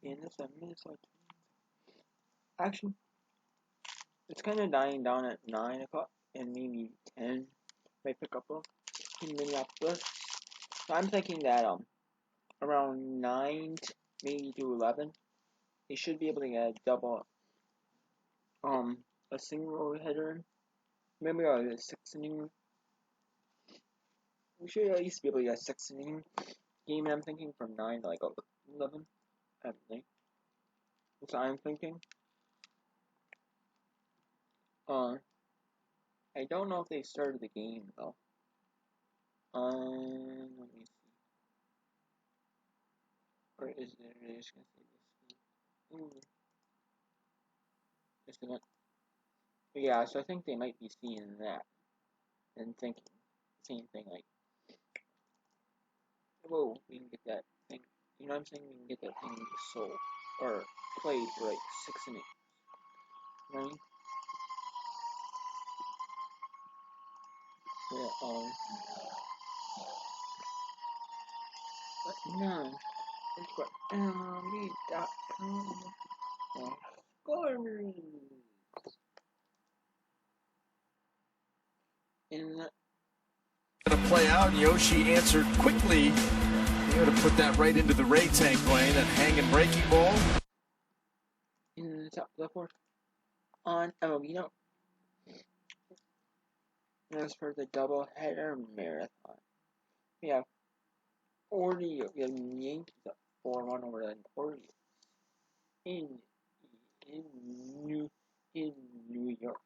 And it's a Minnesota. Actually, it's kind of dying down at 9 o'clock and maybe 10. Might pick up in Minneapolis. So I'm thinking that around 9 maybe to 11, they should be able to get a double a single header. Maybe a 6 inning. We should at least be able to get a 6 inning game. I'm thinking from 9 to like 11. I think. That's what I'm thinking. I don't know if they started the game though. Let me see. Or is it just gonna say this? Just gonna. Yeah, so I think they might be seeing that and thinking same thing like, whoa, we can get that thing. You know what I'm saying? We can get that thing sold or played for like 6 innings. You know what I mean? Yeah, but no, it's what MLB.com. Scores. In the To play out, Yoshi answered quickly. Here to put that right into the Ray tank lane, that hanging breaking ball. in the top left corner on MLB Note. As for the doubleheader marathon, we have Orioles. We have Yankees up 4-1 over the Orioles in New York.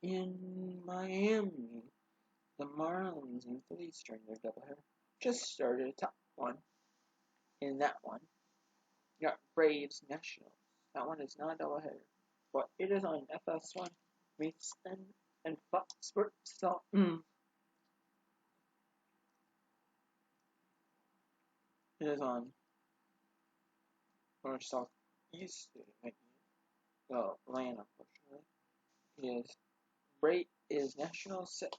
In Miami, the Marlins and Phillies during their doubleheader just started a top one. In that one, you got Braves Nationals. That one is not a doubleheader, but it is on FS1, Mason, and Fox Sports. So, it is on or southeast. It might be Atlanta, unfortunately. It is National 6,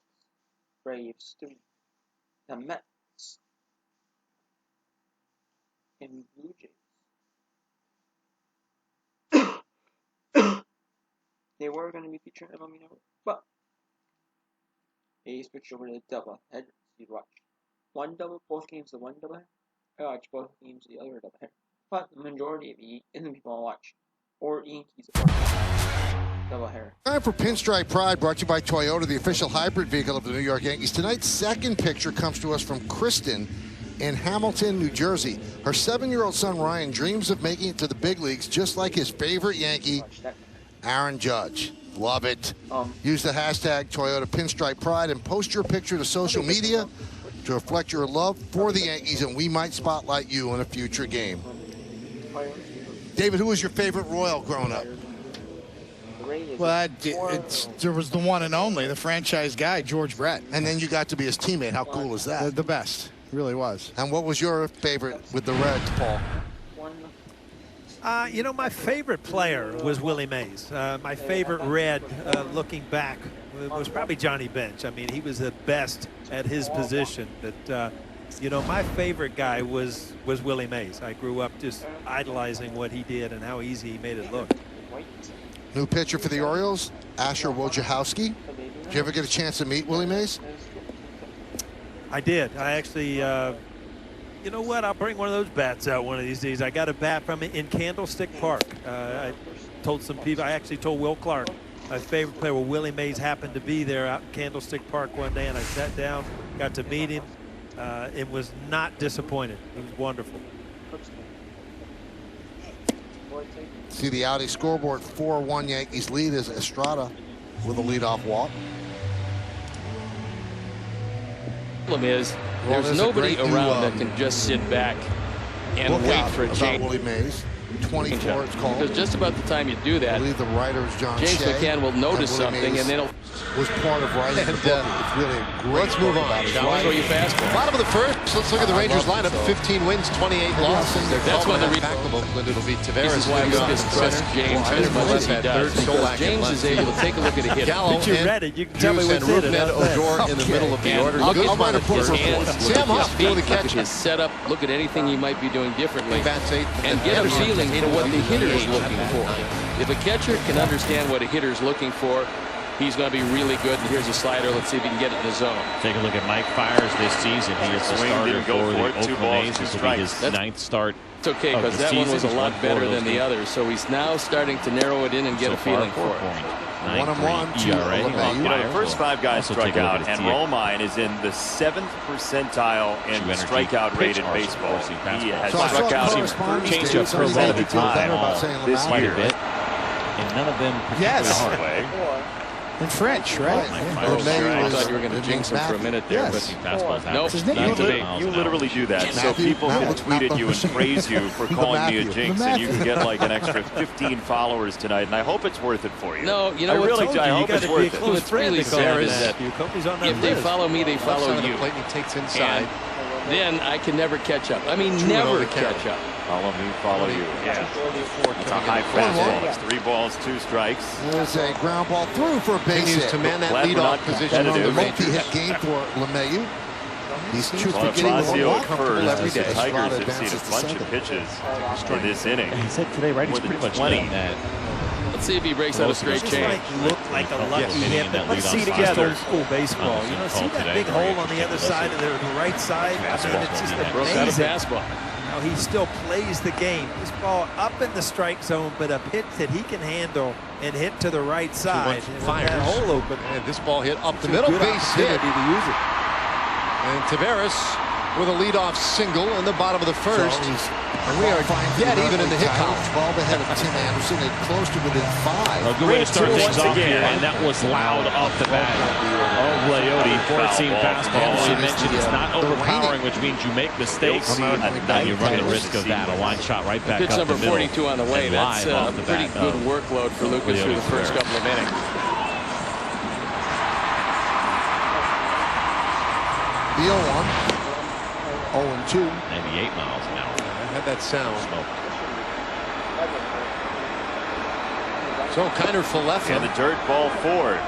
Braves 3. The Mets and Blue Jays. They were going to be featured in MLB Network, but they switched over to the double header. You'd watch both games the one double header. I watch both games the other double header. But the majority of the people watch or Yankees or double header. Time for Pinstripe Pride, brought to you by Toyota, the official hybrid vehicle of the New York Yankees. Tonight's second picture comes to us from Kristen in Hamilton, New Jersey. Her 7-year-old son Ryan dreams of making it to the big leagues just like his favorite Yankee, Aaron Judge. Love it. Use the hashtag Toyota Pinstripe Pride and post your picture to social media to reflect your love for the Yankees, and we might spotlight you in a future game. David, who was your favorite Royal growing up? Well, there was the one and only, the franchise guy, George Brett. And then you got to be his teammate. How cool is that? The best. It really was. And what was your favorite with the Reds, Paul? You know, my favorite player was Willie Mays. My favorite Red, looking back, was probably Johnny Bench. I mean, he was the best at his position. But, you know, my favorite guy was Willie Mays. I grew up just idolizing what he did and how easy he made it look. New pitcher for the Orioles, Asher Wojciechowski. Did you ever get a chance to meet Willie Mays? I did. I actually, you know what? I'll bring one of those bats out one of these days. I got a bat from it in Candlestick Park. I told some people, I actually told Will Clark, my favorite player, well, Willie Mays happened to be there out in Candlestick Park one day, and I sat down, got to meet him, and was not disappointed. It was wonderful. See the Audi scoreboard, 4-1 Yankees lead as Estrada with a leadoff walk. The problem is there's nobody around that can just sit back and wait for a change. Willie Mays. 24, it's called. Because just about the time you do I that, believe the writer is John James Shea. McCann will notice something, and then he'll was part of writing the book. It's really a great. Let's move on. throw you fastball. Bottom of the first. Let's look at the Rangers lineup. 15 wins, 28 losses. That's one of the back of Oakland. It'll be This Tavares. is why I look at trust James as much as he does. Because James is able to take a look at a hit. Gallo But you and read it. You can tell me Juice what's and in it. Rougned Odor in the middle of the order. Look Good at run of his his hands, Sam look at Huff his feet, for the look at catcher. his setup, look at anything he might be doing differently, Bats 8 and get a feeling for what the hitter is looking for. If a catcher can understand what a hitter is looking for, he's going to be really good. And here's a slider. Let's see if he can get it in the zone. Take a look at Mike Fiers this season. He is the starter for the Oakland A's. This will be his ninth start. It's okay, because that one was a lot better than the others. So he's now starting to narrow it in and get a feeling for it. 1-1 ERA. You know, the first 5 guys struck out, and Romine is in the 7th percentile in strikeout rate in baseball. He has struck out changed up for a lot of the time this year. And none of them particularly hard way. In French, right? I thought you were going to jinx him for a minute there, but nope. You literally do that so people can tweet at you and praise you for calling me a jinx, and you can get like an extra 15 followers tonight, and I hope it's worth it for you. No, you know I what? really do. I hope it's worth it. What's really sad is that if they follow me, they follow you. He takes inside. And then I can never catch up. I mean, never catch up. Follow me, follow you. Yeah. It's a high fastball. It's 3 balls, 2 strikes. There's a ground ball through for a base hit. To man that Glad we're leadoff not position on the competitive. Multi-hit game for LeMahieu. He's getting Bonifacio more at comfortable first every as the day. Tigers Estrada have seen advances a to bunch of second. pitches in this inning. He said today, right? He's More than pretty much 20. done that. Let's see if he breaks out a straight change. Might look like a lucky hit, but let's see leadoff together spot. old school baseball. You know, see that big hole on the other side of the right side? I mean, it's just Broke out a amazing fastball. how he still plays the game. This ball up in the strike zone, but a pitch that he can handle and hit to the right side. And with that hole open. And this ball hit up the It's a middle, good base hit. opportunity to use it. And Tavares with a leadoff single in the bottom of the first. And we are dead even in the hit column. 12 ahead of Tim Anderson and close to within 5. A good way to start Once things off again. here, and that was loud off the bat. Oh, Leote, four-seam fastball. As you mentioned, it's not overpowering, which means you make mistakes, and you run the risk of that. A line shot right back Pitch up number the middle. 42 on the way. And That's live a off the pretty bat good of workload for Lucas through the first couple of innings. The 0-1. 0-2. 98 miles an hour. I had that sound. Smoke. So Kiner Falefa. And the dirt ball forward.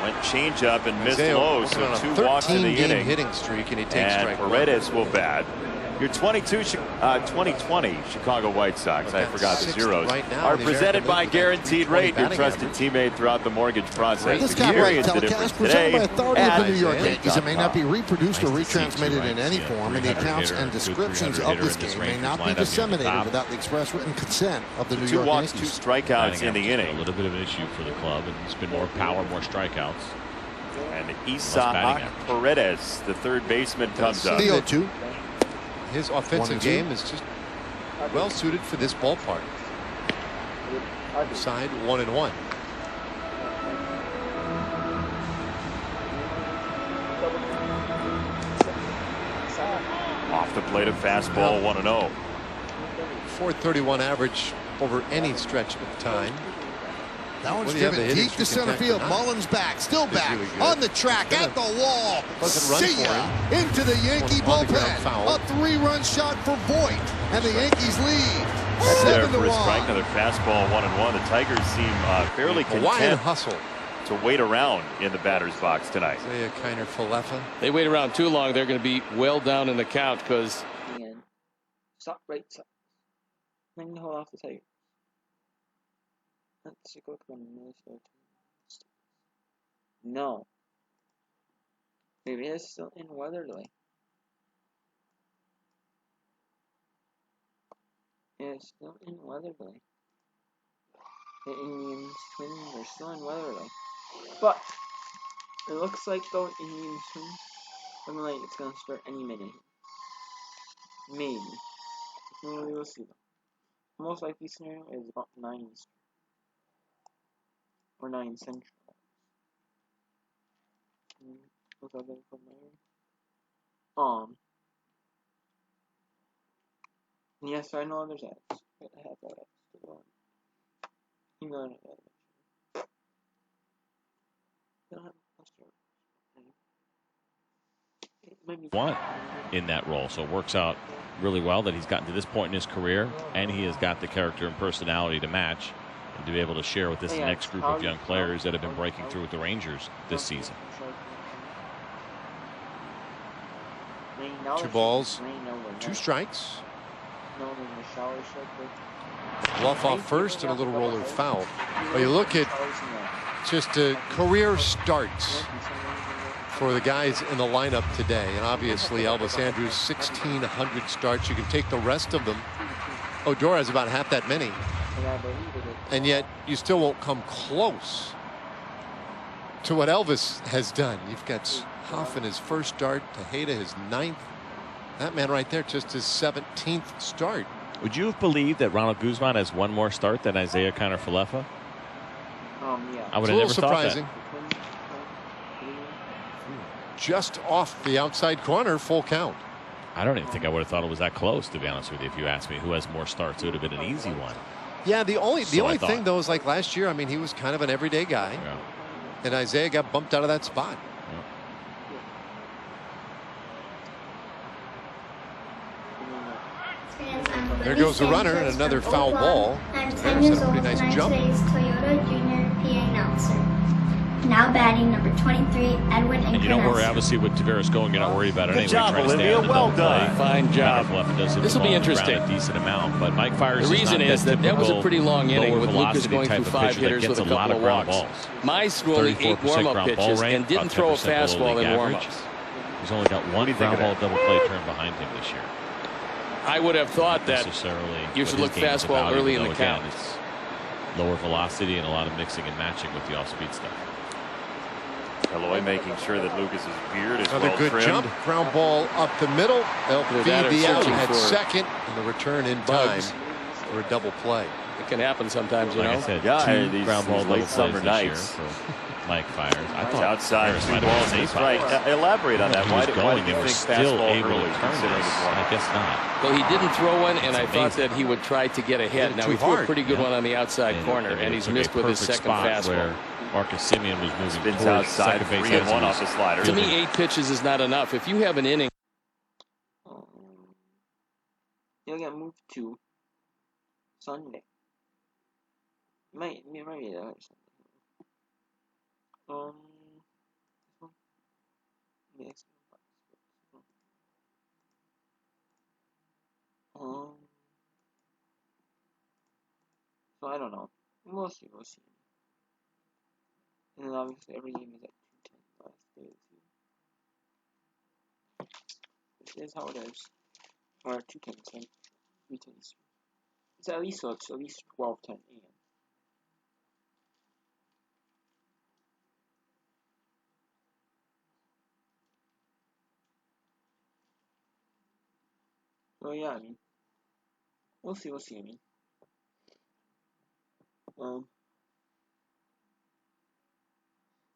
Went change up and missed low, so 2 walks in the inning. Hitting streak, and he takes And strike Paredes will bat. Your 2020 Chicago White Sox, I forgot the zeros, right now are in the presented American by League with that Guaranteed 320 Rate, your batting trusted average. teammate throughout the mortgage process. This Cowboy Experience the telecast difference presented by today authority of the New York at Yankees. It may not be reproduced or Nice to see retransmitted two in any rights. form, and the 300 accounts hitter, and good descriptions 300 of this hitter in this game may Rangers not be lineup near the disseminated top. without the express written consent of the New 2 York walks, 2 Yankees. strikeouts in the A inning. little bit of an issue for the club, and it's been more power, more strikeouts. And batting Isaac average. Paredes, the third baseman, comes up. The 0-2. His offensive 1-2. game is just well suited for this ballpark. Side 1-1. Off the plate, a fastball, 1-0. 431 average over any stretch of time. That one's Whether you have driven the hitting deep to streak center intact or field. not. Mullins back, still back, really good. on the track, at the wall. Doesn't run See for ya. Into the Yankee On the ground bullpen. foul. A 3-run shot for Voit, and the Yankees lead. That's there for a 7-1. strike, another fastball, 1-1. The Tigers seem fairly Hawaiian content hustle. to wait around in the batter's box tonight. Isaiah Kiner Falefa. They wait around too long, they're going to be well down in the count because Stop right side. Then hold off the Tigers. Let's take a look at Minnesota. No. Maybe it's still in Weatherly. It's still in Weatherly. The Indians Twins are still in Weatherly. But it looks like the Indians Twins looking like it's gonna start any minute. Maybe. We will see though. Most likely scenario is about 9 Eastern. Or 9 Central. What's that going from there? Yes, I know there's ads. Have that still on. You know, One in that role, so it works out really well that he's gotten to this point in his career, and he has got the character and personality to match, and to be able to share with this next group of young players that have been breaking through with the Rangers this season. 2 balls, 2 strikes. Bluff off first and a little roller foul. Well, you look at just career starts for the guys in the lineup today, and obviously Elvis Andrus 1,600 starts. You can take the rest of them. Odor has about half that many, and yet you still won't come close to what Elvis has done. You've got Huff in his first start, Tejeda his 9th. That man right there, just his 17th start. Would you have believed that Ronald Guzman has one more start than Isaiah Kiner-Falefa? Yeah. I would have never surprising. thought that. Just off the outside corner, full count. I don't even think I would have thought it was that close, to be honest with you. If you asked me who has more starts, it would have been an easy one. Yeah, the only thing though is, like last year, I mean, he was kind of an everyday guy, and Isaiah got bumped out of that spot. There goes the runner and another foul ball. I'm 10 years old, and I'm today's Toyota Junior PA announcer. Now batting number 23, Edwin And you don't worry, obviously, with Tavares going, you're not worried about it anyway. Good job, Olivia. Well done. Fine job. This will be interesting. A decent amount, but Mike Fiers. The reason is that was a pretty long inning with Lucas going through 5 hitters with a couple of walks. Mize threw only 8 warm-up pitches and didn't throw a fastball in warm-ups. He's only got one ground ball double play turn behind him this year. I would have thought that you should look fastball early in the count. It's lower velocity and a lot of mixing and matching with the off-speed stuff. Eloy making sure that Lucas's beard is Another well good trimmed. jump, ground ball up the middle. They'll feed the out at second, and the return in time for a double play. It can happen sometimes, you know. Like I said, Yeah, two ground ball late double summer plays nights. this year for Mike Fiers. I It's thought outside, Fiers 2 might have balls been and a strike. Elaborate on that. He Why was did going, you they were think still fastball able early to turn considering this. his warm-up? I guess not. Well, he didn't throw one, and I That's thought amazing. that he would try to get ahead. Now, he too threw a hard. pretty good one on the outside corner, and he's missed with his second fastball. Marcus Semien was moving Spins towards outside, second base. 3-1 off the slider. To me, 8 pitches is not enough. If you have an inning. You'll get moved to Sunday. Might be the other Sunday. Next so I don't know. We'll see. And then obviously every game is at 2:10 last day of the season. This is how it is. Or 2:10, so 3:10. It's at least 12:10 a.m. So yeah, I mean, we'll see. I mean,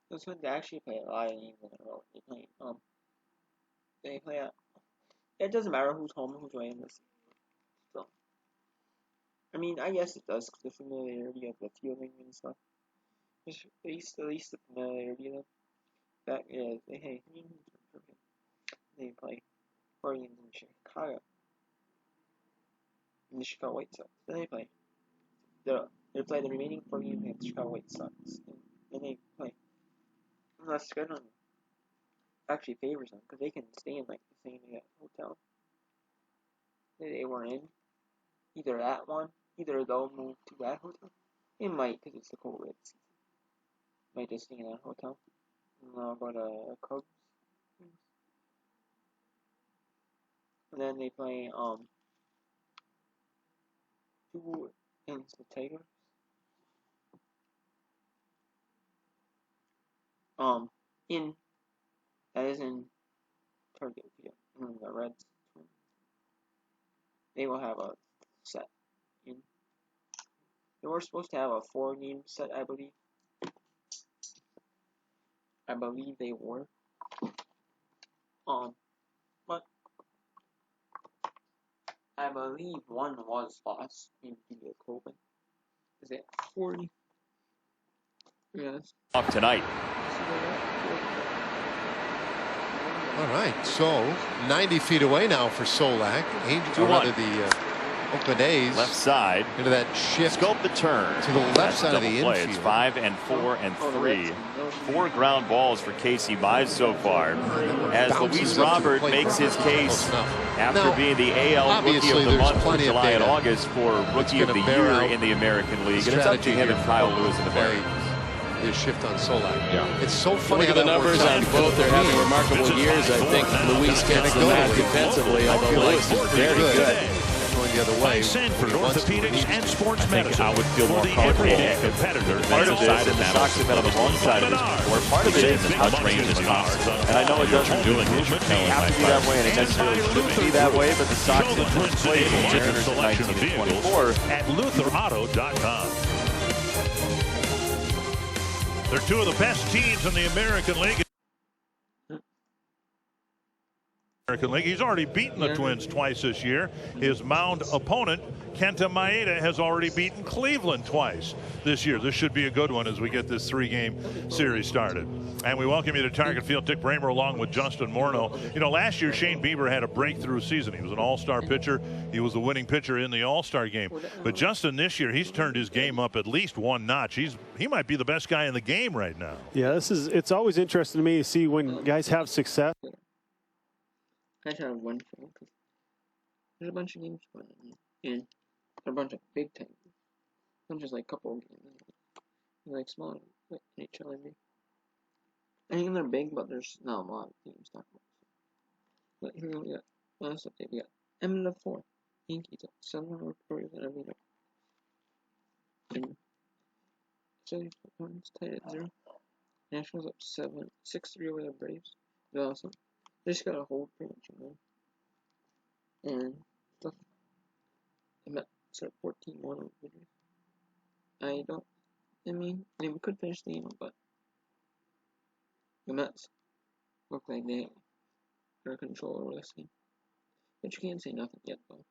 this one they actually play a lot of games in a row. They play at. It doesn't matter who's home and who's away in this. So, I mean, I guess it does, because the familiarity of the fielding and stuff. Just at least the familiarity of them. That is, they play 4 games in Chicago. In the Chicago White Sox. Then they play the remaining 4 games against the Chicago White Sox. And then they play. Unless scheduling actually favors them, because they can stay in like the same hotel that they were in. Either they'll move to that hotel. They might, because it's the cold red season. Might just stay in that hotel. And I'll go to Cubs. And then they play 2 against the Tigers. That is in Target Field. And the Reds, they will have a set in. They were supposed to have a 4-game set, I believe. I believe they were. But I believe one was lost in the Copen. Is it 40? Yes. Off tonight. All right, so 90 feet away now for Solak. Or rather the Oakland A's. Left side. Into that shift. Scope the turn. To the left side of the infield. It's 5 and 4 and 3. 4 ground balls for Casey Mize so far. As Luis Robert makes his case after being the AL Rookie of the Month for July and August for Rookie of the Year in the American League. And it's up to him and Kyle Lewis in the Barry. His shift on Solak. Yeah. It's so funny. Look at the numbers on both. They're having remarkable years. I think Luis gets the nod defensively, although Lewis is very good. Going the other way. Sanford Orthopedics and Sports Medicine. I would feel more comfortable. Part of this, and the Sox have been on the wrong side of this before. Part of it is how range is possible. And I know it doesn't have to be that way, and it necessarily shouldn't be that way, but the Sox have been played in 19 and 24 at LutherAuto.com. They're two of the best teams in the American League. He's already beaten the Twins twice this year. His mound opponent, Kenta Maeda, has already beaten Cleveland twice this year. This should be a good one as we get this 3-game series started. And we welcome you to Target Field. Dick Bramer along with Justin Morneau. You know, last year Shane Bieber had a breakthrough season. He was an all-star pitcher. He was the winning pitcher in the all-star game. But Justin, this year, he's turned his game up at least one notch. He might be the best guy in the game right now. Yeah, it's always interesting to me to see when guys have success. I just have one show because there's a bunch of games going on, and a bunch of big time games. Not just like a couple of games, like smaller, like HLMB. I think they're big, but there's not a lot of teams talking about. But here we got last update. We got MLB Yankees up 7 Orioles and every night. And Phillies opponents tied at 0. Nationals up 6-3 over the Braves. They're awesome. They just gotta hold pretty much, you know. And stuff. I'm at 14-1 I mean, we could finish the game, but the Mets look like they are control over this game. But you can't say nothing yet, though.